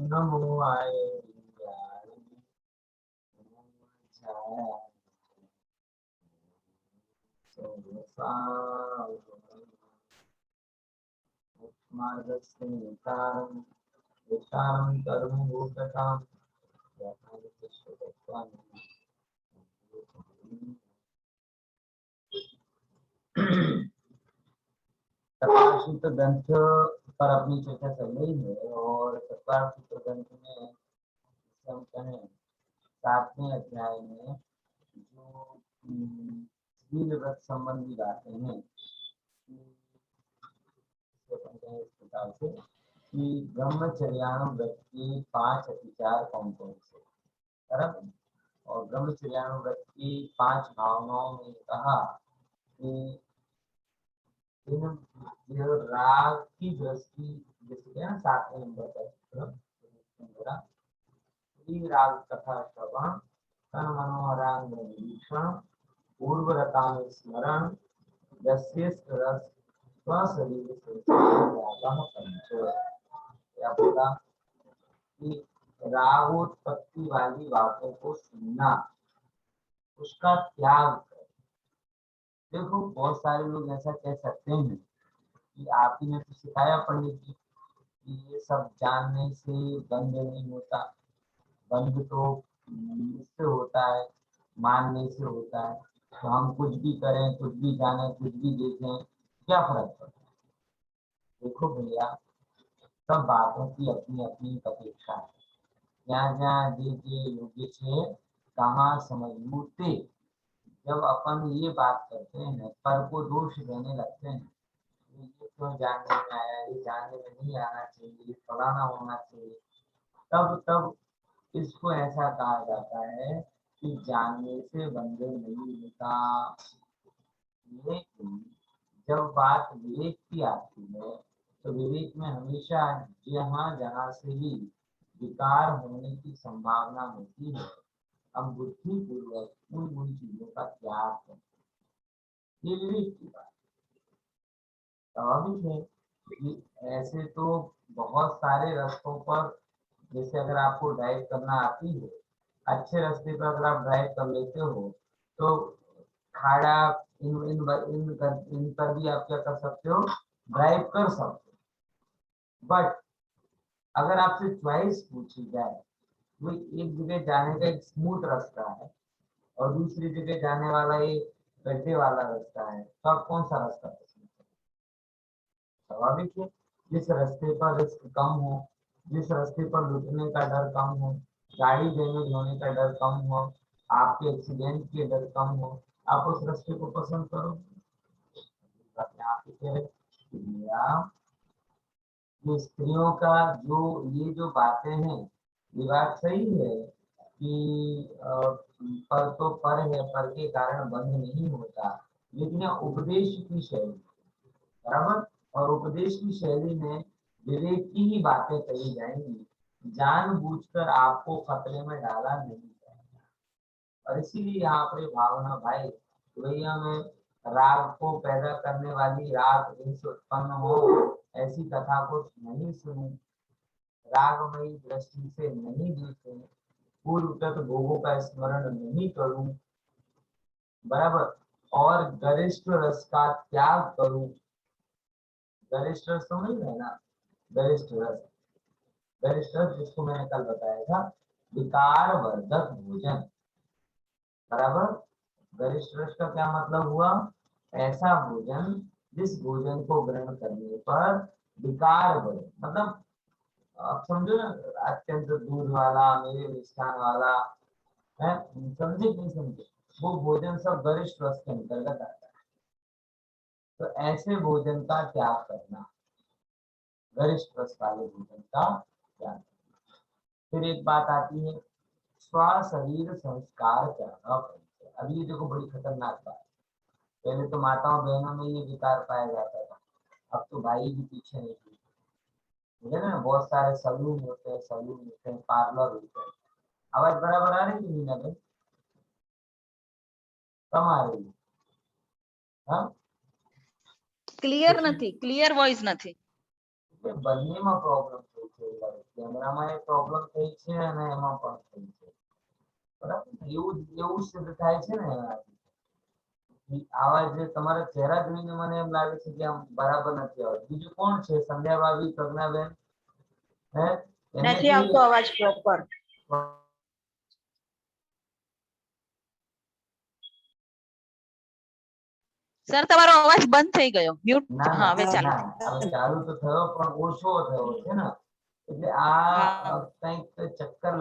नमो आए कपाल सूत्र ग्रंथ पर अपनी चर्चा चल रही है और कपाल सूत्र ग्रंथ में हम कहें 7वें अध्याय में जो शील व्रत संबंधी बातें हैं इस प्रकार से कि ब्रह्मचर्यानुव्रत के 5 अतिचार कौन कौन से, बराबर। और ब्रह्मचर्यानुव्रत की 5 भावनाओं में कहा कि राग की दृष्टि, जैसे ना 7वें नंबर का राग कथा श्रवण, तन मनोहरांग निरीक्षण, पूर्वरता में स्मरण, रस स्वशरीर से क्या बोला कि रागोत्पत्ति वाली बातों को सुनना, उसका त्याग कर। देखो बहुत सारे लोग ऐसा कह सकते हैं कि आप ही ने तो सिखाया पंडित जी कि ये सब जानने से बंध नहीं होता, बंध तो इससे होता है, मानने से होता है। तो हम कुछ भी करें, कुछ भी जाने, कुछ भी देखें, क्या फर्क पड़ता है। देखो भैया, सब बातों की अपनी अपनी अपेक्षा है। ज्યાં જ્યાં જે योग्य छे कहाँ समझते। जब अपन ये बात करते हैं पर को दोष देने लगते हैं, ये क्यों जानने में आया, ये जानने में नहीं आना चाहिए, फलाना होना चाहिए, तब इसको ऐसा कहा जाता है कि जानने से बंधन नहीं होता। लेकिन जब बात विवेक की आती है तो विवेक में हमेशा जहाँ जहाँ से भी विकार होने की संभावना होती है, हम बुद्धि पूर्वक उन चीजों का त्याग करें। ये विवेक की बात स्वाभाविक है कि ऐसे तो बहुत सारे रास्तों पर, जैसे अगर आपको ड्राइव करना आती है, अच्छे रास्ते पर अगर आप ड्राइव कर लेते हो तो खाड़ा इन पर भी आप क्या कर सकते हो, ड्राइव कर सकते हो। बट अगर आपसे चॉइस पूछी जाए, वो एक जगह जाने का एक स्मूथ रास्ता है और दूसरी जगह जाने वाला एक गड्ढे वाला रास्ता है, तो आप कौन सा रास्ता पसंद करें। स्वाभाविक है जिस रास्ते पर रिस्क कम हो, जिस रास्ते पर लुटने का डर कम हो, गाड़ी डैमेज होने का डर कम हो, आपके एक्सीडेंट के डर कम हो, आप उस रास्ते को पसंद करो। ये स्त्रियों का जो ये जो बातें हैं, ये बात सही है कि पर तो पर है, पर के कारण बंध नहीं होता, लेकिन उपदेश की शैली, बराबर। और उपदेश की शैली में विवेक की ही बातें कही जाएंगी, जानबूझकर आपको खतरे में डाला नहीं जाएगा। और इसीलिए यहाँ पर भावना भाई भैया में राग को पैदा करने वाली राग से उत्पन्न हो, ऐसी कथा को नहीं सुनूं, रागमयी दृष्टि से नहीं देखूं, पूर्वगत भोगों का स्मरण नहीं करूं, बराबर, और गरिष्ठ रस का त्याग करूं। गरिष्ठ रस तो नहीं है ना, गरिष्ठ रस, गरिष्ठ रस जिसको मैंने कल बताया था, विकार वर्धक भोजन, बराबर। गरिष्ठ रस का क्या मतलब हुआ, ऐसा भोजन जिस भोजन को ग्रहण करने पर विकार बढ़े, मतलब आप समझो ना, अत्यंत दूध वाला, मेरे मिष्ठान वाला है, समझे नहीं समझे, वो भोजन सब गरिष्ठ रस के अंतर्गत आता है। तो ऐसे भोजन का त्याग करना, गरिष्ठ रस वाले भोजन का त्याग करना। फिर एक बात आती है स्वशरीर संस्कार करना। अब ये देखो बड़ी खतरनाक बात, पहले तो माताओं बहनों में ये विकार पाया जाता था, अब तो भाई भी पीछे नहीं थी, मुझे ना बहुत सारे सलून होते हैं, सलून होते हैं, पार्लर होते हैं। आवाज बराबर आ रही थी ना भाई, कम आ रही है, हाँ ક્લિયર નથી, ક્લિયર વોઇસ નથી. બંનેમાં પ્રોબ્લેમ થઈ છે, કેમેરામાં એ પ્રોબ્લેમ થઈ છે અને એમાં પણ થઈ છે, બરાબર. એવું સિદ્ધ થાય છે ને આવા જે તમારા ચહેરા જોઈને મને એમ લાગે છે કે આમ બરાબર નથી આવતું. બીજું કોણ છે? સંધ્યા ભાભી, પ્રજ્ઞાબેન, હે? નથી આવતો અવાજ પ્રોપર. સર તમારો અવાજ બંધ થઈ ગયો, મ્યુટ. હા, હવે ચાલુ. હવે ચાલુ તો થયો પણ ઓછો થયો છે ને, એટલે આ કંઈક ચક્કર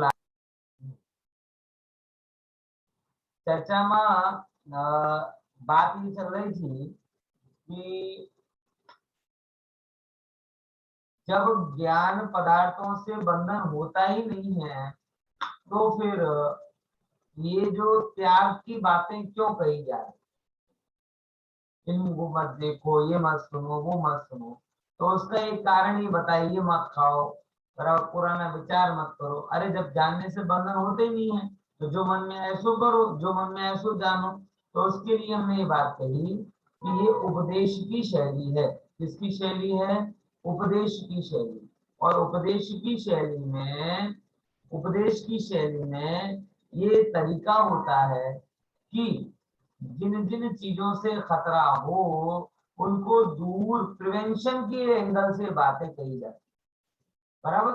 चर्चा में बात ये चल रही थी कि जब ज्ञान पदार्थों से बंधन होता ही नहीं है तो फिर ये जो त्याग की बातें क्यों कही जाए, इनको मत देखो, ये मत सुनो, वो मत सुनो, तो उसका एक कारण ही बताइए, मत खाओ, पुराना विचार मत करो। अरे जब जानने से बंधन होते ही नहीं है तो जो मन में ऐसो करो, जो मन में ऐसो जानो। तो उसके लिए हमने ये बात कही कि ये उपदेश की शैली है। किसकी शैली है? उपदेश की शैली। और उपदेश की शैली में ये तरीका होता है कि जिन जिन चीजों से खतरा हो उनको दूर, प्रिवेंशन के एंगल से बातें कही जाती, बराबर,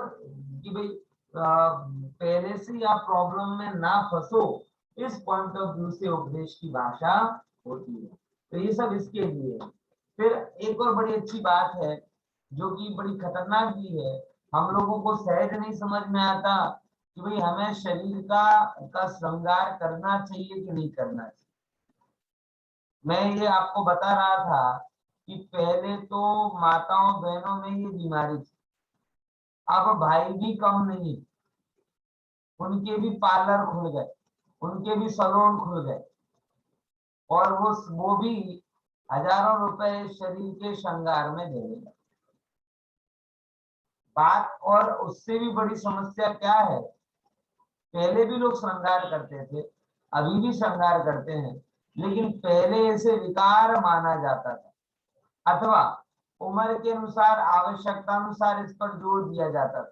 कि भाई पहले से आप प्रॉब्लम में ना फंसो, इस पॉइंट ऑफ व्यू से उपदेश की भाषा होती है। तो ये सब इसके लिए। फिर एक और बड़ी अच्छी बात है जो कि बड़ी खतरनाक भी है, हम लोगों को सहज नहीं समझ में आता कि भाई हमें शरीर का श्रृंगार करना चाहिए कि नहीं करना चाहिए। मैं ये आपको बता रहा था कि पहले तो माताओं बहनों में ये बीमारी थी, अब भाई भी कम नहीं, उनके भी पार्लर खुल गए, उनके भी सैलून खुल गए, और वो भी हजारों रुपए शरीर के श्रृंगार में दे रहे। बात और उससे भी बड़ी समस्या क्या है, पहले भी लोग श्रृंगार करते थे, अभी भी श्रृंगार करते हैं, लेकिन पहले ऐसे विकार माना जाता था, अथवा उम्र के अनुसार, आवश्यकता अनुसार इस पर जोर दिया जाता था।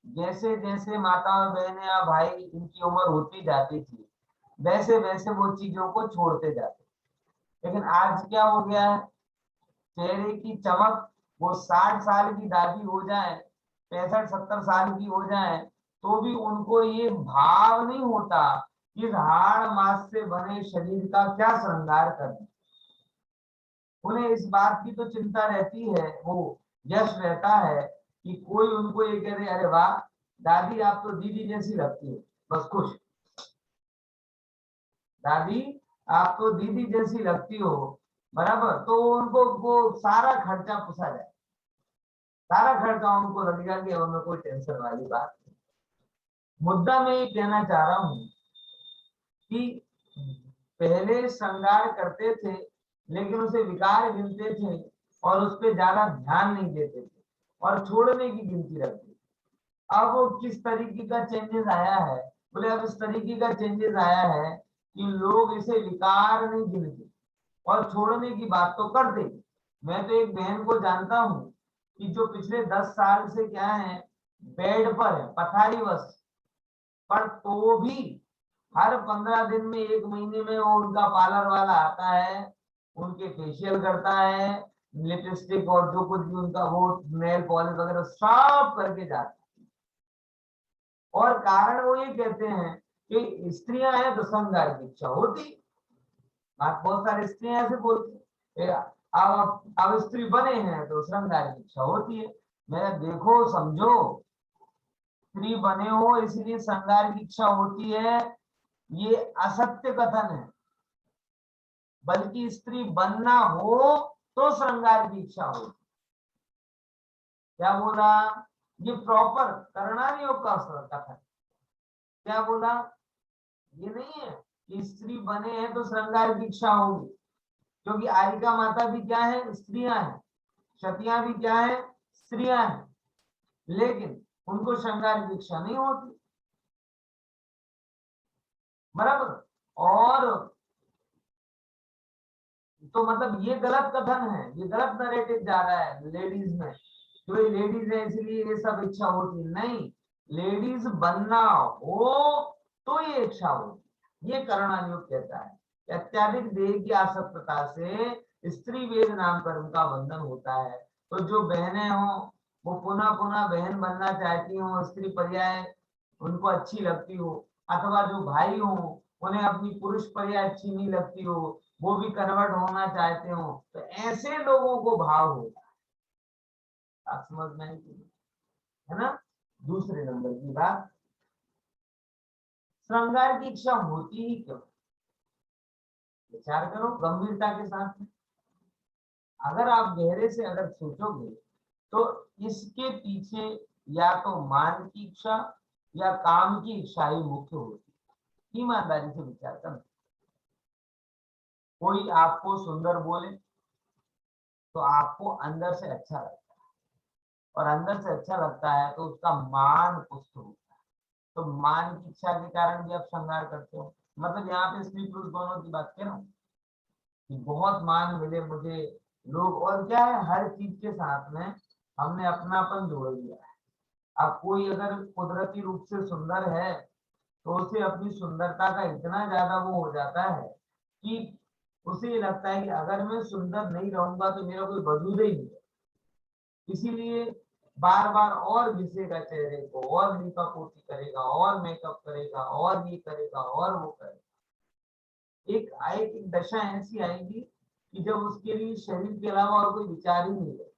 जैसे जैसे माताओं बहनें या भाई इनकी उम्र होती जाती थी वैसे वैसे वो चीजों को छोड़ते जाते। लेकिन आज क्या हो गया है, चेहरे की चमक, वो 60 साल की दादी हो जाए, 65-70 साल की हो जाए, तो भी उनको ये भाव नहीं होता कि इस हाड़ मांस से बने शरीर का क्या श्रृंगार करना। उन्हें इस बात की तो चिंता रहती है, वो यश रहता है कि कोई उनको ये कह दे, अरे वाह दादी आप तो दीदी जैसी लगती है, बस खुश, दादी आप तो दीदी जैसी लगती हो, बराबर। तो उनको वो सारा खर्चा पुसा जाए, सारा खर्चा उनको लग गया कि उनमें कोई टेंशन वाली बात नहीं। मुद्दा मैं ये कहना चाह रहा हूं कि पहले श्रृंगार करते थे लेकिन उसे विकार गिनते थे और उस पर ज्यादा ध्यान नहीं देते थे और छोड़ने की गिनती रखते। अब वो किस तरीके का चेंजेस आया है, बोले अब इस तरीके का चेंजेस आया है कि लोग इसे विकार नहीं गिनते और छोड़ने की बात तो कर दे। मैं तो एक बहन को जानता हूं कि जो पिछले 10 साल से क्या है, बेड पर है, पथारीवश, पर तो भी हर 15 दिन में, 1 महीने में वो उनका पार्लर वाला आता है, उनके फेशियल करता है, लिपस्टिक और जो कुछ भी उनका वो नेल पॉलिश वगैरह सब करके जाता है। और कारण वो ये कहते हैं कि स्त्रियां हैं तो श्रृंगार की इच्छा होती। बात बहुत सारी स्त्रियां ऐसे बोलती है, अब स्त्री बने हैं तो श्रृंगार की इच्छा होती है। मैं देखो समझो, स्त्री बने हो इसलिए श्रृंगार की इच्छा होती है, ये असत्य कथन है, बल्कि स्त्री बनना हो तो श्रृंगार की इच्छा हो। क्या बोला? ये प्रॉपर करणानी योग का कथन। क्या बोला? ये नहीं है कि स्त्री बने हैं तो श्रृंगार की इच्छा होगी, क्योंकि आरिका माता भी क्या है, स्त्रियां हैं, क्षत्रियां भी क्या है, स्त्रियां हैं, लेकिन उनको श्रृंगार की इच्छा नहीं होती, बराबर। और तो मतलब ये गलत कथन है, ये गलत नरेटिव जा रहा है लेडीज में, तो ये लेडीज है इसलिए ये सब इच्छा होती नहीं, लेडीज बनना हो तो ये इच्छा होती। ये करुणा योग कहता है कि अत्याधिक देह की आसक्तता से स्त्री वेद नाम कर्म का बंधन होता है। तो जो बहनें हो वो पुनः पुनः बहन बनना चाहती हो, स्त्री पर्याय उनको अच्छी लगती हो, अथवा जो भाई हो उन्हें अपनी पुरुष पर्याय अच्छी नहीं लगती हो, वो भी कन्वर्ट होना चाहते हो, तो ऐसे लोगों को भाव होता है। आप समझ में आई? है ना। दूसरे नंबर की बात, श्रृंगार की इच्छा होती ही क्यों? विचार करो गंभीरता के साथ में। अगर आप गहरे से अगर सोचोगे तो इसके पीछे या तो मान की इच्छा या काम की इच्छा ही मुख्य होती है। ईमानदारी से विचार करना। कोई आपको सुंदर बोले तो आपको अंदर से अच्छा लगता है, और अंदर से अच्छा लगता है तो उसका मान पुष्ट होता है, तो मान की इच्छा के कारण भी आप श्रृंगार करते हो। मतलब यहाँ पे स्त्री पुरुष दोनों की बात कर रहा हूँ कि बहुत मान मिले मुझे लोग, और क्या है हर चीज के साथ में हमने अपनापन जोड़ दिया है। अब कोई अगर कुदरती रूप से सुंदर है तो उसे अपनी सुंदरता का इतना ज्यादा वो हो जाता है कि उसे ये लगता है कि अगर मैं सुंदर नहीं रहूंगा तो मेरा कोई वजूद ही नहीं है। इसीलिए बार बार और घिसेगा चेहरे को, और लीपा पोती करेगा, और मेकअप करेगा, और ये करेगा, और वो करेगा। एक दशा ऐसी आएगी कि जब उसके लिए शरीर के अलावा और कोई विचार ही नहीं है।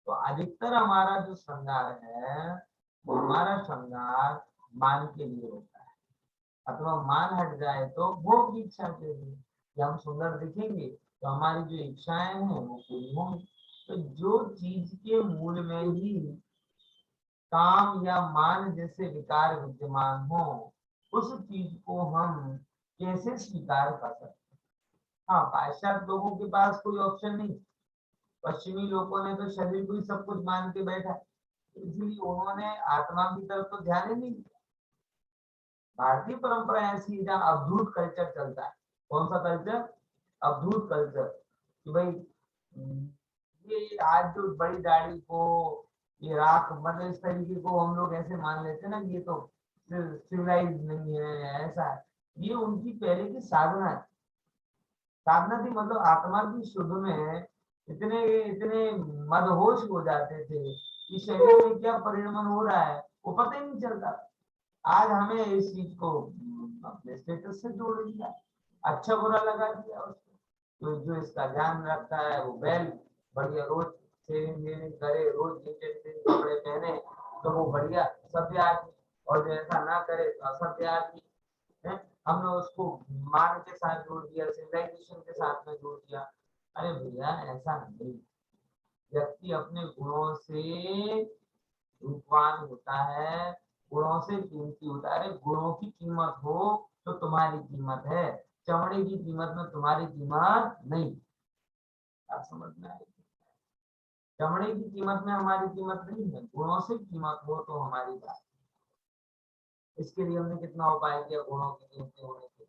तो अधिकतर हमारा जो श्रृंगार है वो हमारा श्रृंगार मान के लिए होता है, अथवा मान हट जाए तो भोग की इच्छा के लिए कि हम सुंदर दिखेंगे तो हमारी जो इच्छाएं हैं वो पूरी होंगी। तो जो चीज के मूल में ही काम या मान जैसे विकार विद्यमान हो, उस चीज को हम कैसे स्वीकार कर सकते हैं? हाँ, पाश्चात्य लोगों के पास कोई ऑप्शन नहीं। पश्चिमी लोगों ने तो शरीर को ही सब कुछ मान के बैठा, इसलिए उन्होंने आत्मा की तरफ तो ध्यान ही नहीं दिया। भारतीय परंपरा ऐसी है जहाँ अवधूत कल्चर चलता है। कौन सा कल्चर? अवधूत कल्चर। कि भाई ये आज जो बड़ी दाढ़ी को, ये राख, मतलब इस तरीके को हम लोग ऐसे मान लेते हैं ना, ये तो सिविलाइज नहीं है, ऐसा है। ये उनकी पहले की साधना है। साधना थी मतलब आत्मा की शुद्ध में इतने इतने मदहोश हो जाते थे कि शरीर में क्या परिणमन हो रहा है वो पता ही नहीं चलता। आज हमें इस चीज को अपने स्टेटस से जोड़ दिया, अच्छा बुरा लगा दिया उसको। तो जो इसका ध्यान रखता है वो वेल बढ़िया, रोज सेविंग वेविंग करे, रोज कपड़े पहने तो वो बढ़िया सभ्य आदमी, और जो ऐसा ना करे तो असभ्य आदमी है। हमने उसको मान के साथ जोड़ दिया, सिविलाइजेशन के साथ में जोड़ दिया। अरे भैया ऐसा नहीं, व्यक्ति अपने गुणों से रूपवान होता है, गुणों से कीमती होता है। अरे गुणों की कीमत हो तो तुम्हारी कीमत है, चमड़े की कीमत में तुम्हारी कीमत नहीं। आप समझ में आएगी? चमड़े की कीमत में हमारी कीमत नहीं है, गुणों से कीमत हो तो हमारी बात। इसके लिए हमने कितना उपाय किया गुणों की कीमती होने के।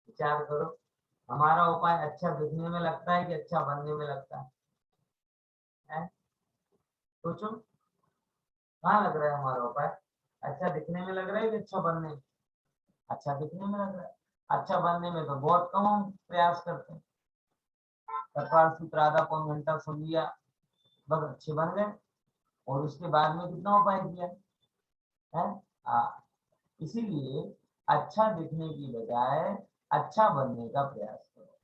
विचार करो, हमारा उपाय अच्छा दिखने में लगता है कि अच्छा बनने में लगता है? सोचो, कहाँ लग रहा है हमारा उपाय? अच्छा दिखने में लग रहा है कि अच्छा बनने में? अच्छा दिखने में लग रहा है। अच्छा बनने में तो बहुत कम हम प्रयास करते हैं। कपाल सूत्र आधा पौन घंटा सुन लिया, बस अच्छे बन गए, और उसके बाद में कितना उपाय किया है? इसीलिए अच्छा दिखने की बजाय अच्छा बनने का प्रयास करो।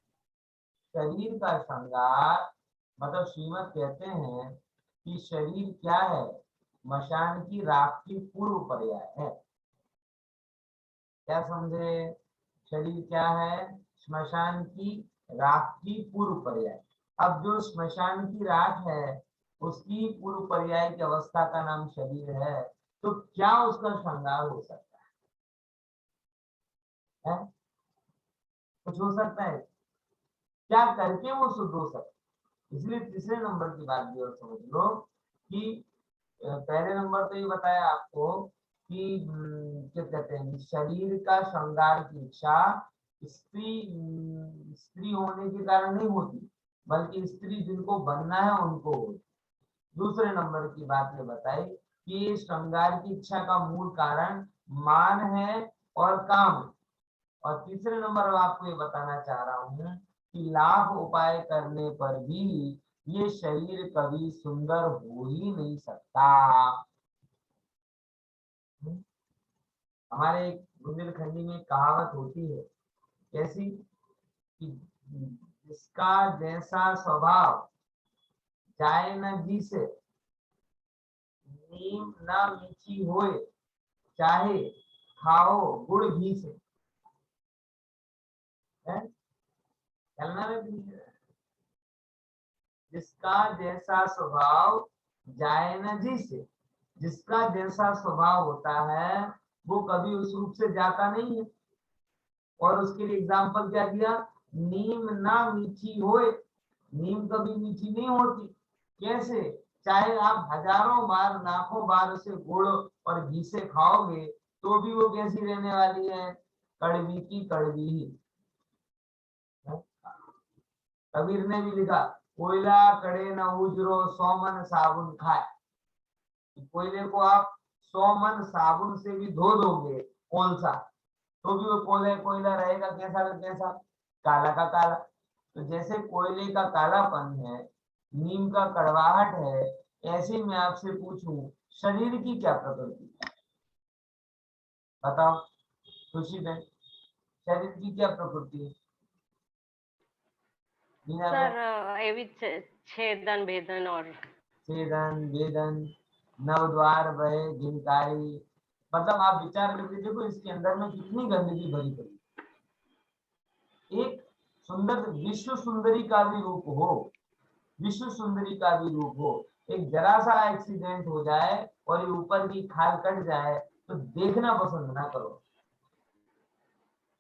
शरीर का श्रृंगार मतलब श्रीमद कहते हैं कि शरीर क्या है? मशान की राख की पूर्व पर्याय है। क्या समझे? शरीर क्या है? श्मशान की राख की पूर्व पर्याय। अब जो श्मशान की राख है उसकी पूर्व पर्याय की अवस्था का नाम शरीर है, तो क्या उसका श्रृंगार हो सकता है? कुछ हो सकता है? क्या करके वो शुद्ध हो सकता है? इसलिए तीसरे नंबर की बात भी और समझ लो कि पहले नंबर तो ये बताया आपको कि क्या कहते हैं, शरीर का श्रृंगार की इच्छा स्त्री होने के कारण नहीं होती, बल्कि स्त्री जिनको बनना है उनको होती। दूसरे नंबर की बात ये बताई कि श्रृंगार की इच्छा का मूल कारण मान है और काम है। और तीसरे नंबर में आपको ये बताना चाह रहा हूं कि लाभ उपाय करने पर भी ये शरीर कभी सुंदर हो ही नहीं सकता। हमारे बुंदेलखंडी में कहावत होती है, कैसी कि जिसका जैसा स्वभाव जाए न जी से, नीम न मीठी होए, चाहे खाओ गुड़ घी से। चलना में भी है। जिसका जैसा स्वभाव जाए न जी से, जिसका जैसा स्वभाव होता है वो कभी उस रूप से जाता नहीं है। और उसके लिए एग्जाम्पल क्या दिया, नीम ना मीठी होए, नीम कभी मीठी नहीं होती। कैसे, चाहे आप हजारों बार लाखों बार उसे गुड़ और घी से खाओगे तो भी वो कैसी रहने वाली है, कड़वी की कड़वी ही। कबीर ने भी लिखा, कोयला कड़े न उजरो 100 मन साबुन खाए। कोयले को आप 100 मन साबुन से भी धो दोगे, कौन सा, तो भी वो कोयला कोयला रहेगा, कैसा का कैसा, काला का काला। तो जैसे कोयले का कालापन है, नीम का कड़वाहट है, ऐसे मैं आपसे पूछूं शरीर की क्या प्रकृति है, बताओ खुशी बहन, शरीर की क्या प्रकृति है? सर एवी छेदन भेदन और छेदन वेदन नवद्वार बहे गिनकारी। मतलब आप विचार करके देखो इसके अंदर में कितनी गंदगी भरी पड़ी। एक सुंदर विश्व सुंदरी का भी रूप हो, विश्व सुंदरी का भी रूप हो, एक जरा सा एक्सीडेंट हो जाए और ये ऊपर की खाल कट जाए तो देखना पसंद ना करो।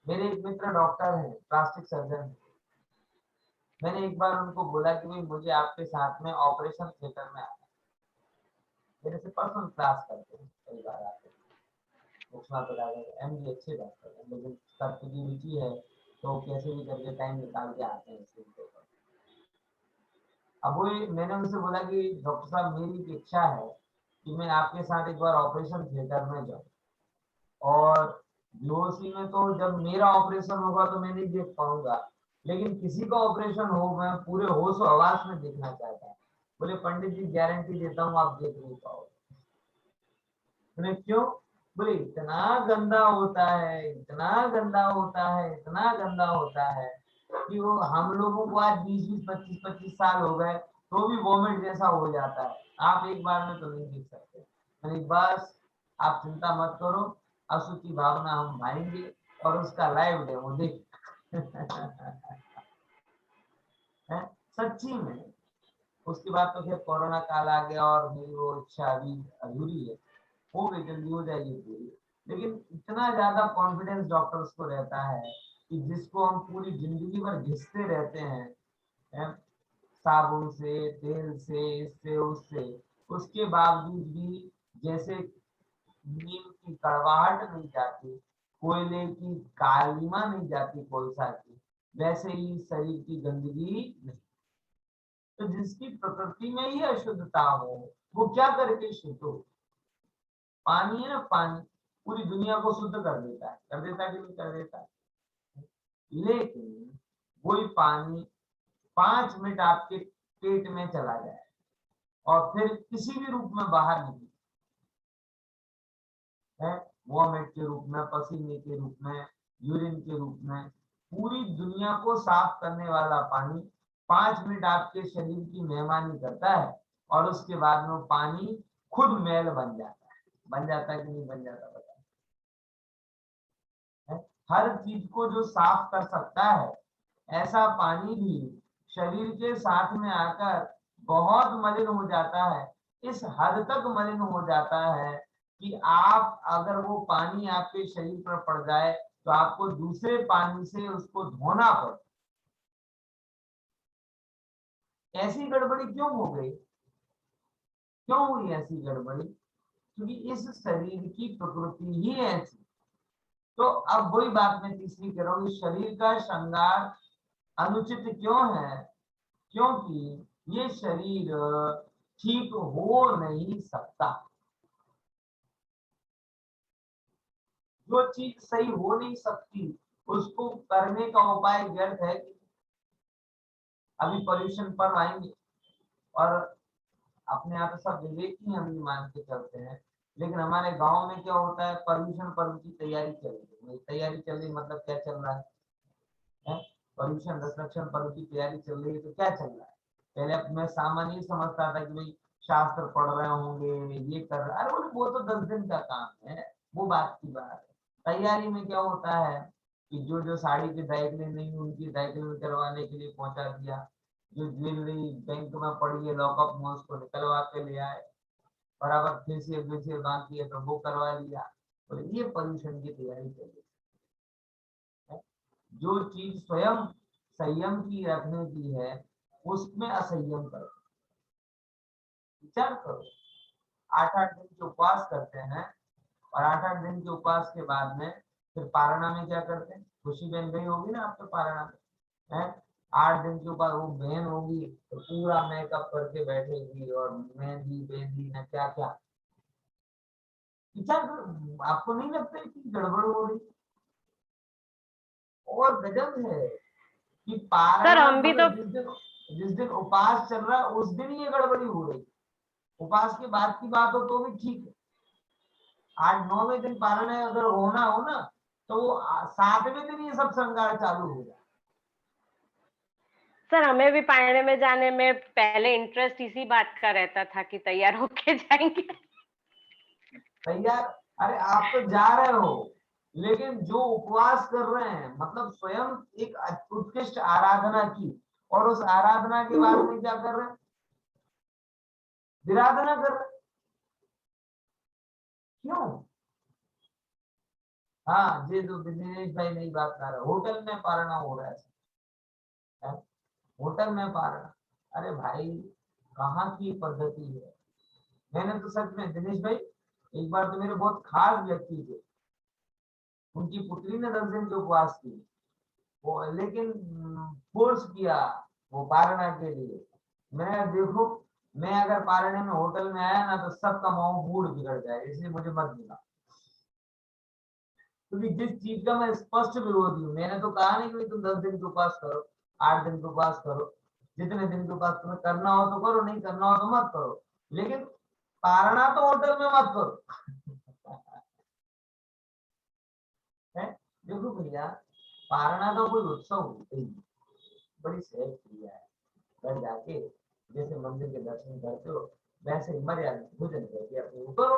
मेरे एक मित्र डॉक्टर हैं, प्लास्टिक सर्जन। मैंने एक बार उनको बोला कि भाई मुझे आपके साथ में ऑपरेशन थिएटर में आना, मेरे से पर्सनल क्लास करते हैं, कई बार आते हैं, एमडी अच्छे डॉक्टर हैं, लेकिन सबकी की रुचि है तो कैसे भी करके टाइम निकाल के आते हैं इसके ऊपर। अब वो मैंने उनसे बोला कि डॉक्टर साहब मेरी इच्छा है कि मैं आपके साथ एक बार ऑपरेशन थिएटर में जाऊं, और बेहोशी में तो जब मेरा ऑपरेशन होगा तो मैं नहीं देख पाऊंगा, लेकिन किसी का ऑपरेशन हो मैं पूरे होश और आवाज में देखना चाहता हूँ। बोले पंडित जी गारंटी देता हूँ आप देख नहीं पाओगे। बोले क्यों? बोले इतना गंदा होता है, इतना गंदा होता है, इतना गंदा होता है कि वो हम लोगों को आज 20-20, 25-25 साल हो गए तो भी वोमिट जैसा हो जाता है। आप एक बार में तो नहीं देख सकते। मैंने बस आप चिंता मत करो, असु की भावना हम भाएंगे और उसका लाइव डेमो देख सच्ची में। उसके बाद तो फिर कोरोना काल आ गया और मेरी वो इच्छा अभी अधूरी है, हो गई, जल्दी हो जाएगी पूरी। लेकिन इतना ज्यादा कॉन्फिडेंस डॉक्टर्स को रहता है कि जिसको हम पूरी जिंदगी भर घिसते रहते हैं साबुन से, तेल से, इससे उससे, उसके बावजूद भी जैसे नीम की कड़वाहट नहीं जाती, कोयले की कालिमा नहीं जाती कोयसा की, वैसे ही शरीर की गंदगी नहीं। तो जिसकी प्रकृति में ही अशुद्धता हो वो क्या करके शुद्ध हो? पानी है ना, पानी पूरी दुनिया को शुद्ध कर देता है, कर देता है कि नहीं कर देता है? लेकिन वही पानी 5 मिनट आपके पेट में चला जाए और फिर किसी भी रूप में बाहर निकले, है वॉमिट के रूप में, पसीने के रूप में, यूरिन के रूप में, पूरी दुनिया को साफ करने वाला पानी 5 मिनट आपके शरीर की मेहमानी करता है और उसके बाद में पानी खुद मैल बन जाता है। बन जाता है कि नहीं बन जाता बता? हर चीज को जो साफ कर सकता है ऐसा पानी भी शरीर के साथ में आकर बहुत मलिन हो जाता है। इस हद तक मलिन हो जाता है कि आप अगर वो पानी आपके शरीर पर पड़ जाए तो आपको दूसरे पानी से उसको धोना पड़े। ऐसी गड़बड़ी क्यों हो गई? क्यों हुई ऐसी गड़बड़ी? क्योंकि इस शरीर की प्रकृति ही ऐसी। तो अब वही बात मैं तीसरी कह रहा हूँ, शरीर का श्रृंगार अनुचित क्यों है? क्योंकि ये शरीर ठीक हो नहीं सकता। जो चीज सही हो नहीं सकती उसको करने का उपाय व्यर्थ है। अभी पॉल्यूशन पर आएंगे और अपने आप सब विवेकी हम ये मान के चलते हैं, लेकिन हमारे गांव में क्या होता है, पॉल्यूशन पर्व की तैयारी चल रही है। तैयारी चल रही मतलब क्या चल रहा है? पॉल्यूशन रिडक्शन पर्व की तैयारी चल रही है, तो क्या चल रहा है? पहले मैं सामान्य समझता था कि भाई शास्त्र पढ़ रहे होंगे, ये कर रहे, अरे वो तो 10 दिन का काम है, वो बात की बात है। तैयारी में क्या होता है कि जो जो साड़ी की दायित्व नहीं उनकी दायित्व करवाने के लिए पहुंचा दिया, जो ज्वेलरी बैंक में पड़ी है लॉकअप में उसको निकलवा के ले आए, बराबर फेसियल बाकी है तो वो करवा लिया। तो ये पॉल्यूशन की तैयारी चल रही है। जो चीज स्वयं संयम की रखने की है उसमें असंयम करो। विचार करो, 8-8 दिन के उपवास करते हैं और 8-8 दिन के उपवास के बाद में फिर पारणा में क्या करते हैं? खुशी बहन गई होगी ना आपके पारणा में, है 8 दिन के बाद वो बहन होगी तो पूरा मेकअप करके बैठेगी और मेहंदी बेंदी न क्या क्या। विचार करो, आपको नहीं लगता है कि गड़बड़ हो रही? और गजब है कि सर पारणा हम भी तो मतलब जिस दिन उपवास चल रहा है उस दिन ये गड़बड़ी हो रही। उपवास के बाद की बात हो तो भी ठीक है, 8-9वें दिन पारण अगर होना हो ना तो वो 7वें दिन ये सब श्रृंगार चालू हो जाए। सर हमें भी पारने में जाने में पहले इंटरेस्ट इसी बात का रहता था कि तैयार होके जाएंगे। तैयार, अरे आप तो जा रहे हो, लेकिन जो उपवास कर रहे हैं मतलब स्वयं एक उत्कृष्ट आराधना की, और उस आराधना के बाद में क्या कर रहे हैं? विराधना कर रहे हैं। क्यों? हाँ, ये जो दिनेश भाई नई बात कर रहे हैं, होटल में पारणा हो रहा है, होटल में पारणा। अरे भाई कहाँ की पद्धति है? मैंने तो सच में दिनेश भाई, एक बार तो मेरे बहुत खास व्यक्ति थे, उनकी पुत्री ने 10 दिन के उपवास किए, वो लेकिन फोर्स किया वो पारणा के लिए। मैं देखो, मैं अगर पारणे में होटल में आया ना तो सबका मूड बिगड़ जाए, इसलिए मुझे मत मिला। क्योंकि जिस चीज का मैं स्पष्ट विरोधी हूँ, मैंने तो कहा नहीं कि तुम 10 दिन के उपवास करो, 8 दिन के उपवास करो, जितने दिन के उपवास तुम्हें करना हो तो करो, नहीं करना हो तो मत करो, लेकिन पारणा तो होटल में मत करो। है? देखो भैया, पारणा का कोई उत्सव होते ही बड़ी सहज क्रिया है। घर जाके जैसे मंदिर के दर्शन करते हो वैसे ही मर्यादा भोजन करके अपने वो करो।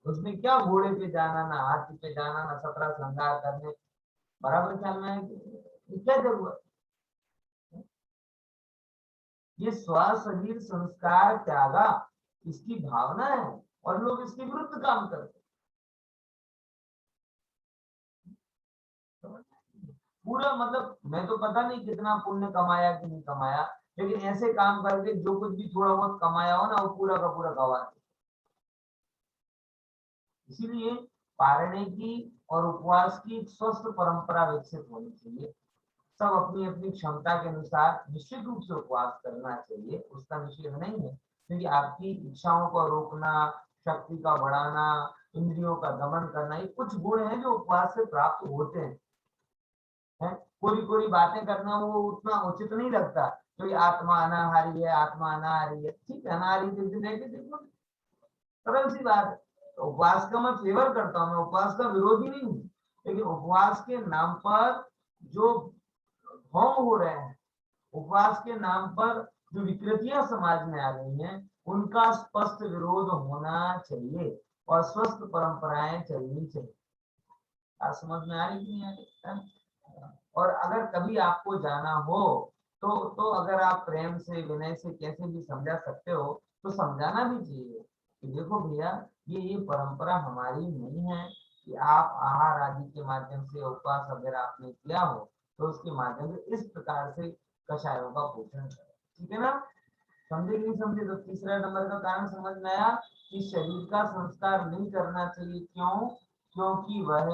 उसमें क्या घोड़े पे जाना, ना हाथी पे जाना, ना 17 श्रृंगार करने, बराबर ख्याल में है कि क्या जरूरत? ये स्व शरीर संस्कार त्यागा इसकी भावना है और लोग इसके विरुद्ध काम करते हैं। पूरा मतलब मैं तो पता नहीं कितना पुण्य कमाया कि नहीं कमाया, लेकिन ऐसे काम करके जो कुछ भी थोड़ा बहुत कमाया हो ना वो पूरा का पूरा गवा। इसीलिए पारणे की और उपवास की एक स्वस्थ परंपरा विकसित होनी चाहिए। सब अपनी अपनी क्षमता के अनुसार निश्चित रूप से उपवास करना चाहिए, उसका निषेध नहीं है, क्योंकि आपकी इच्छाओं को रोकना, शक्ति का बढ़ाना, इंद्रियों का दमन करना, ये कुछ गुण हैं जो उपवास से प्राप्त होते हैं। है? कोई कोई बातें करना वो उतना उचित नहीं लगता, तो ये आत्मा अनाहारी है, आत्मा अनाहारी है, ठीक है, अनाहारी देखो, सरल सी बात है। तो उपवास का मैं फेवर करता हूँ, मैं उपवास का विरोधी नहीं हूँ, लेकिन उपवास के नाम पर जो भोग हो रहे हैं, उपवास के नाम पर जो विकृतियां समाज में आ गई हैं, उनका स्पष्ट विरोध होना चाहिए और स्वस्थ परंपराएं चलनी चाहिए। आप समझ में आ रही कि नहीं आ रही? और अगर कभी आपको जाना हो तो अगर आप प्रेम से विनय से कैसे भी समझा सकते हो तो समझाना भी चाहिए कि देखो भैया, ये परंपरा हमारी नहीं है कि आप आहार आदि के माध्यम से उपवास अगर आपने किया हो तो उसके माध्यम से इस प्रकार से कषायों का पोषण करें। ठीक है ना? समझे नहीं समझे? तो तीसरा नंबर का कारण समझ में आया कि शरीर का संस्कार नहीं करना चाहिए। क्यों? क्योंकि वह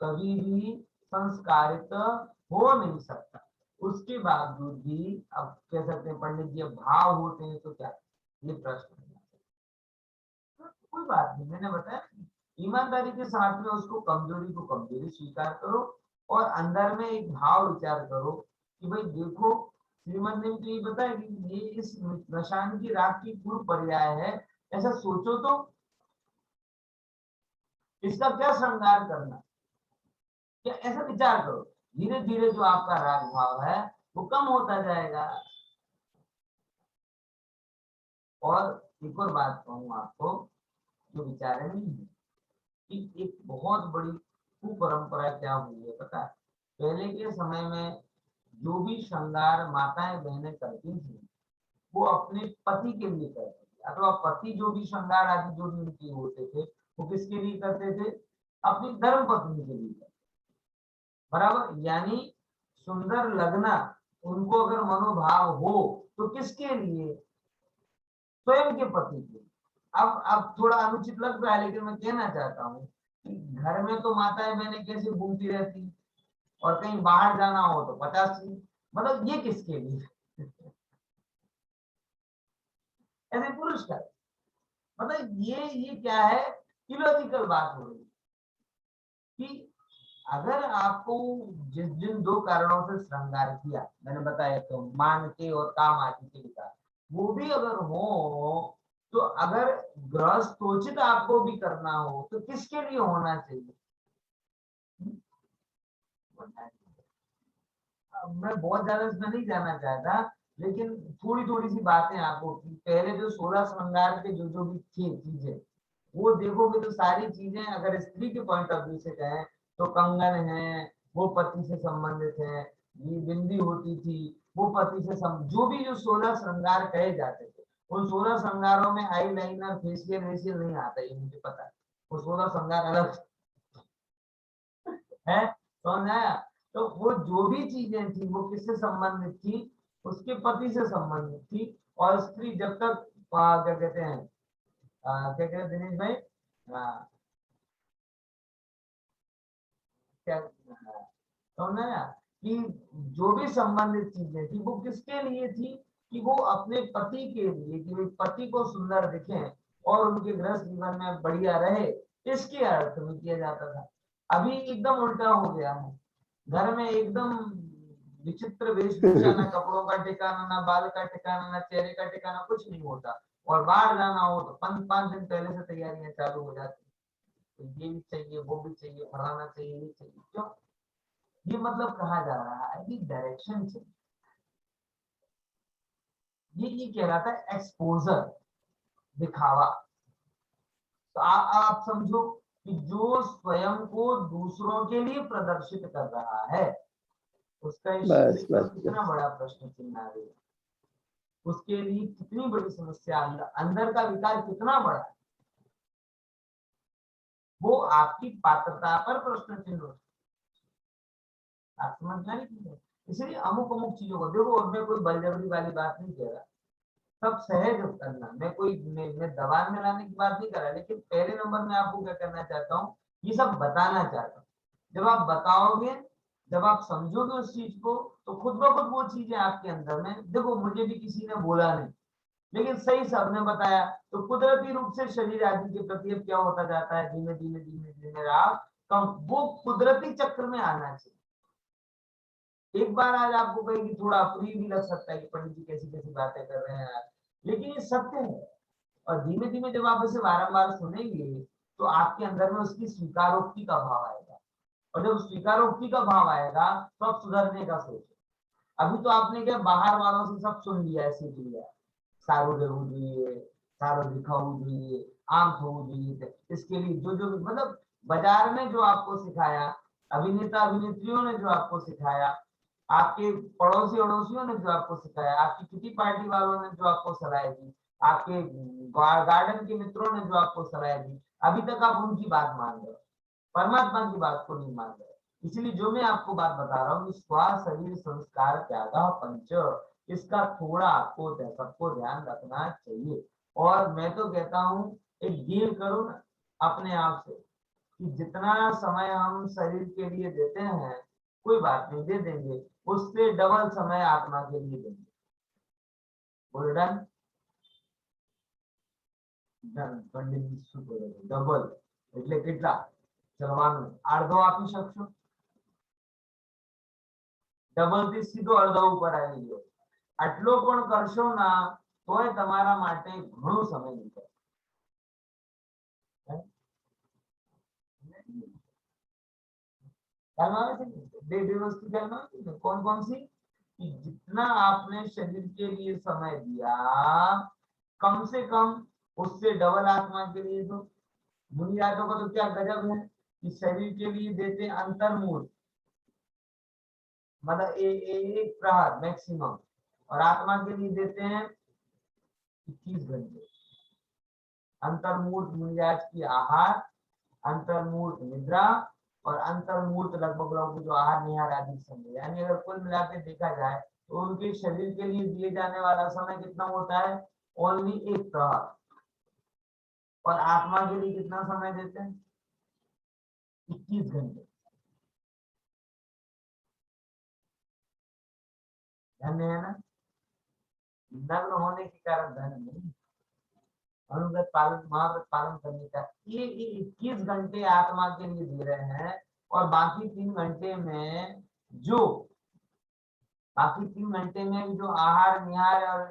कभी भी संस्कारित हो नहीं सकता। उसके बावजूद भी अब कह सकते हैं पंडित जी अब भाव होते हैं तो क्या, ये प्रश्न है। तो कोई बात नहीं, मैंने बताया ईमानदारी के साथ में उसको कमजोरी को कमजोरी स्वीकार करो और अंदर में एक भाव विचार करो कि भाई देखो श्रीमद ने तो ये बताया कि ये इस नशान की राख की पूर्व पर्याय है, ऐसा सोचो तो इसका क्या श्रृंगार करना, क्या ऐसा विचार करो। धीरे धीरे जो आपका राग भाव है वो कम होता जाएगा। और एक और बात कहूँ आपको जो विचार नहीं है कि एक बहुत बड़ी कुपरंपरा क्या हुई है पता है, पहले के समय में जो भी श्रृंगार माताएं बहनें करती थी वो अपने पति के लिए करती थी, अथवा पति जो भी श्रृंगार आदि जो भी उनके होते थे वो किसके लिए करते थे, अपनी धर्म पत्नी के लिए करते, बराबर। यानी सुंदर लगना उनको अगर मनोभाव हो तो किसके लिए, स्वयं के पति के। अब थोड़ा अनुचित लग रहा है लेकिन मैं कहना चाहता हूँ कि घर में तो माताएं बहनें कैसे घूमती रहती और कहीं बाहर जाना हो तो 50 चीज, मतलब ये किसके लिए ऐसे पुरुष का, मतलब ये क्या है, इलॉजिकल बात हो रही कि अगर आपको जिन दो कारणों से श्रृंगार किया मैंने बताया तो मान के और काम आदि के लिए, वो भी अगर हो तो अगर गृहस्थोचित आपको भी करना हो तो किसके लिए होना चाहिए। मैं बहुत ज्यादा इसमें नहीं जाना चाहता लेकिन थोड़ी थोड़ी सी बातें आपको, पहले जो 16 श्रृंगार के जो भी थे चीजें वो देखोगे तो सारी चीजें अगर स्त्री के पॉइंट ऑफ व्यू से कहें तो कंगन है वो पति से संबंधित है, ये बिंदी होती थी वो पति से जो भी जो 16 श्रृंगार कहे जाते थे उन 16 श्रृंगारों में आई लाइनर फेशियल वेशियल नहीं आता, ये मुझे पता है, वो 16 श्रृंगार अलग है, समझ आया। तो वो जो भी चीजें थी वो किससे संबंधित थी, उसके पति से संबंधित थी। और स्त्री जब तक क्या कहते हैं क्या कहते हैं दिनेश भाई, क्या समझ आया कि जो भी संबंधित चीजें थी वो किसके लिए थी, कि वो अपने पति के लिए, कि पति को सुंदर दिखे और उनके गृहस्थ जीवन में बढ़िया रहे, इसके अर्थ में किया जाता था। अभी एकदम उल्टा हो गया है, घर में एकदम विचित्र वेशभूषा, ना कपड़ों का ठिकाना, ना बाल का ठिकाना, ना चेहरे का ठिकाना, कुछ नहीं होता। और बाहर जाना हो तो 5 दिन पहले से तैयारियां चालू हो जाती, तो ये भी चाहिए वो भी चाहिए फलाना चाहिए ये चाहिए, क्यों, ये मतलब कहा जा रहा है कि डायरेक्शन चाहिए, ये कहलाता है एक्सपोजर, दिखावा। तो आप समझो कि जो स्वयं को दूसरों के लिए प्रदर्शित कर रहा है उसका कितना बड़ा प्रश्न चिन्ह आ गया, उसके लिए कितनी बड़ी समस्या, अंदर का विकार कितना बड़ा है, वो आपकी पात्रता पर प्रश्न चिन्ह, आप समझना नहीं। इसलिए अमुक चीजों को देखो, और मैं कोई बलजबरी वाली बात नहीं कह रहा, सब सहज करना, मैं दबाव में लाने की बात नहीं कर रहा, लेकिन पहले नंबर में आपको क्या करना चाहता हूँ, ये सब बताना चाहता हूँ। जब आप बताओगे, जब आप समझोगे उस चीज को तो खुद ब खुद वो चीजें आपके अंदर में, देखो मुझे भी किसी ने बोला नहीं लेकिन सही सबने बताया, तो कुदरती रूप से शरीर आदि के प्रति अब क्या होता जाता है, धीमे धीमे धीमे धीमे आप कम, वो कुदरती चक्र में आना चाहिए। एक बार आज आपको कहेगी थोड़ा अप्रिय भी लग सकता है कि पंडित जी कैसी कैसी बातें कर रहे हैं, लेकिन ये सत्य है। और धीमे धीमे जब आप इसे बारंबार सुनेंगे तो आपके अंदर में उसकी स्वीकारोक्ति का भाव आएगा, और जब स्वीकारोक्ति का भाव आएगा तो आप सुधरने का सोचो। अभी तो आपने क्या बाहर वालों से सब सुन लिया है, सीख लिया, सारू रहू જોઈએ, सारू दिखाऊ જોઈએ, आम खाऊ જોઈએ, इसके लिए जो जो मतलब बाजार में जो आपको सिखाया, अभिनेता अभिनेत्रियों ने जो आपको सिखाया, आपके पड़ोसी अड़ोसियों ने जो आपको सिखाया, आपकी किटी पार्टी वालों ने जो आपको सलाह दी, आपके गार्डन के मित्रों ने जो आपको सलाह दी, अभी तक आप उनकी बात मान रहे हो, परमात्मा की बात को नहीं मान रहे। इसलिए जो मैं आपको बात बता रहा हूँ, स्वा शरीर संस्कार त्यागा पंच, इसका थोड़ा आपको सबको ध्यान रखना चाहिए। और मैं तो कहता हूँ एक डील करो ना अपने आप से कि जितना समय हम शरीर के लिए देते हैं, कोई बात नहीं, दे देंगे, उससे डबल समय आत्मा के लिए देंगे। बोले डन? डबल એટલે કેટલા? ચલવાનું અડધો આપી શકશો? ડબલ થી સીધો અડધો ઉપર આવી ગયો. આટલો પણ કરશો ના તોય તમારા માટે ઘણો સમય નીકળે. ख्याल में आवे छे? બે વસ્તુ ખ્યાલ में आवे छे? कौन कौन सी? कि जितना आपने शरीर के लिए समय दिया, कम से कम उससे डबल आत्मा के लिए दो। मुनियातों का तो क्या गजब है कि शरीर के लिए देते अंतर्मूल, मतलब एक प्रहर मैक्सिमम, और आत्मा के लिए देते हैं 21 घंटे। अंतर्मूर्त मुनियाज की आहार, अंतर्मूर्त निद्रा और अंतर्मूर्त लगभग लोग जो आहार निहार आदि समय, यानी अगर कुल मिला के देखा जाए तो उनके शरीर के लिए दिए जाने वाला समय कितना होता है? ओनली एक प्रहर। और आत्मा के लिए कितना समय देते हैं? 21 घंटे। ध्यान है ना? नग्न होने के कारण धन नहीं, अनुव्रत पालन महाव्रत पालन करने का ये 21 घंटे आत्मा के लिए दे रहे हैं। और बाकी 3 घंटे में जो आहार निहार और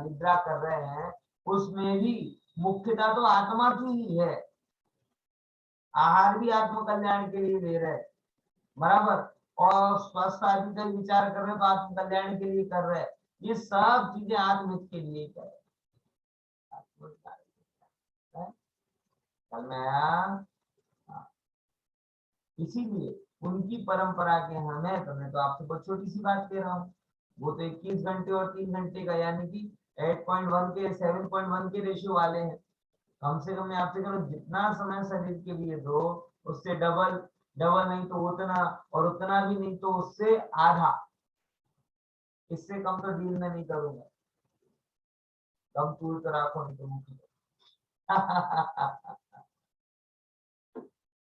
निद्रा कर रहे हैं, उसमें भी मुख्यता तो आत्मा की ही है। आहार भी आत्म कल्याण के लिए दे रहे हैं, बराबर, और स्वस्थ आदि का विचार कर रहे हैं तो आत्म कल्याण के लिए कर रहे हैं। ये सब चीजें आत्महित के लिए कर रहे हैं। इसीलिए उनकी परंपरा के हमें, तो मैं तो आपसे बहुत छोटी सी बात कह रहा हूँ, वो तो 21 घंटे और 3 घंटे का, यानी कि 8.1 के 7.1 के रेशियो वाले हैं। कम से कम मैं आपसे कह रहा हूँ, जितना समय शरीर के लिए दो, उससे डबल, डबल नहीं तो उतना, और उतना भी नहीं तो उससे आधा। इससे कम तो डील में नहीं करूंगा। कम तूल कर आंखों नहीं तो मुख्य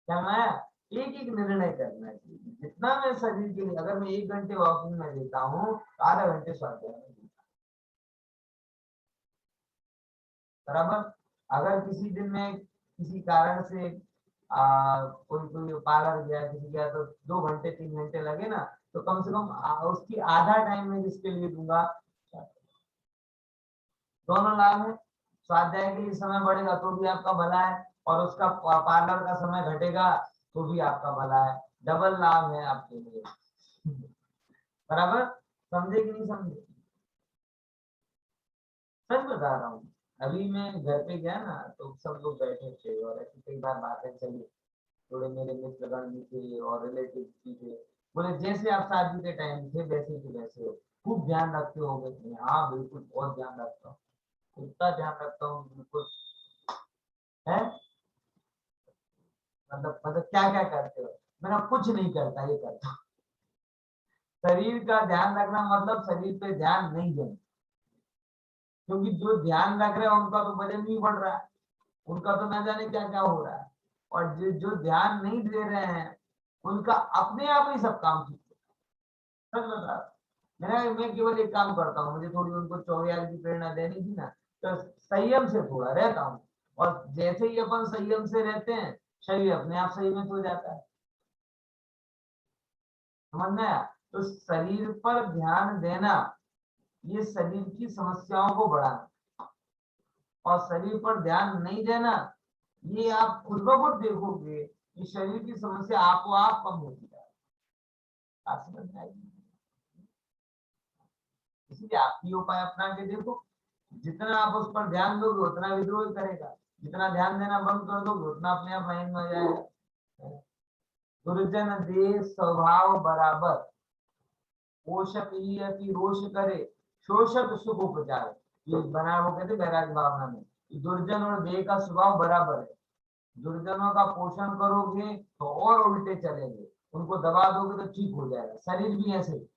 क्या मैं एक एक निर्णय करना चाहिए। जितना मैं शरीर के लिए, अगर मैं 1 घंटे वॉकिंग में देता हूँ तो आधा घंटे स्वाध्याय में देता हूँ, बराबर। अगर किसी दिन में किसी कारण से कोई पार्लर गया, किसी गया, तो 2 घंटे 3 घंटे लगे ना, तो कम से कम उसकी आधा टाइम में जिसके लिए दूंगा। दोनों लाभ है। स्वाध्याय के लिए समय बढ़ेगा तो भी आपका भला है, और उसका पार्लर का समय घटेगा तो भी आपका भला है। डबल लाभ है आपके लिए, बराबर। समझे कि नहीं समझे? सच बता रहा हूँ। अभी मैं घर पे गया ना, तो सब लोग बैठे थे और ऐसी कई बार बातें चली। थोड़े मेरे मित्रगण भी थे और रिलेटिव भी थे। बोले जैसे आप शादी के टाइम थे वैसे के वैसे हो, खूब ध्यान रखते हो। हाँ बिल्कुल, बहुत ध्यान रखता हूँ, इतना ध्यान रखता हूँ बिल्कुल है। मतलब क्या क्या करते हो? मैंने कुछ नहीं करता, ये करता। शरीर का ध्यान रखना मतलब शरीर पे ध्यान नहीं देना, क्योंकि जो ध्यान रख रहे हैं उनका तो वजन नहीं बढ़ रहा है, उनका तो न जाने क्या क्या हो रहा है। और जो ध्यान नहीं दे रहे हैं उनका अपने आप ही सब काम ठीक है। सच बता, मैं केवल एक काम करता हूँ, मुझे थोड़ी उनको 24 की प्रेरणा देनी थी ना, तो संयम से थोड़ा रहता हूँ। और जैसे ही अपन संयम से रहते हैं, शरीर अपने आप संयमित हो जाता है। समझ में आया? तो शरीर पर ध्यान देना ये शरीर की समस्याओं को बढ़ाना, और शरीर पर ध्यान नहीं देना ये आप खुद ब खुद देखोगे कि शरीर की समस्या आपको आप कम होती है। इसलिए आप ही उपाय अपना के देखो। जितना आप उस पर ध्यान दोगे उतना विद्रोह करेगा, जितना ध्यान देना बंद कर दोगे उतना अपने आप माइंड में आ जाएगा। दुर्जन देह स्वभाव बराबर, पोषक ही अति रोष करे, शोषक सुख उपचार। ये बना वो कहते बैराग भावना में, दुर्जन और देह का स्वभाव बराबर है। दुर्जनों का पोषण करोगे तो और उल्टे चलेंगे, उनको दबा दोगे तो ठीक हो जाएगा। शरीर भी ऐसे,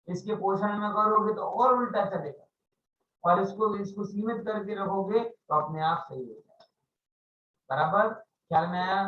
इसके पोषण में करोगे तो और उल्टा चलेगा, और इसको सीमित करके रखोगे तो अपने आप सही हो जाएगा। बराबर ख्याल में आया?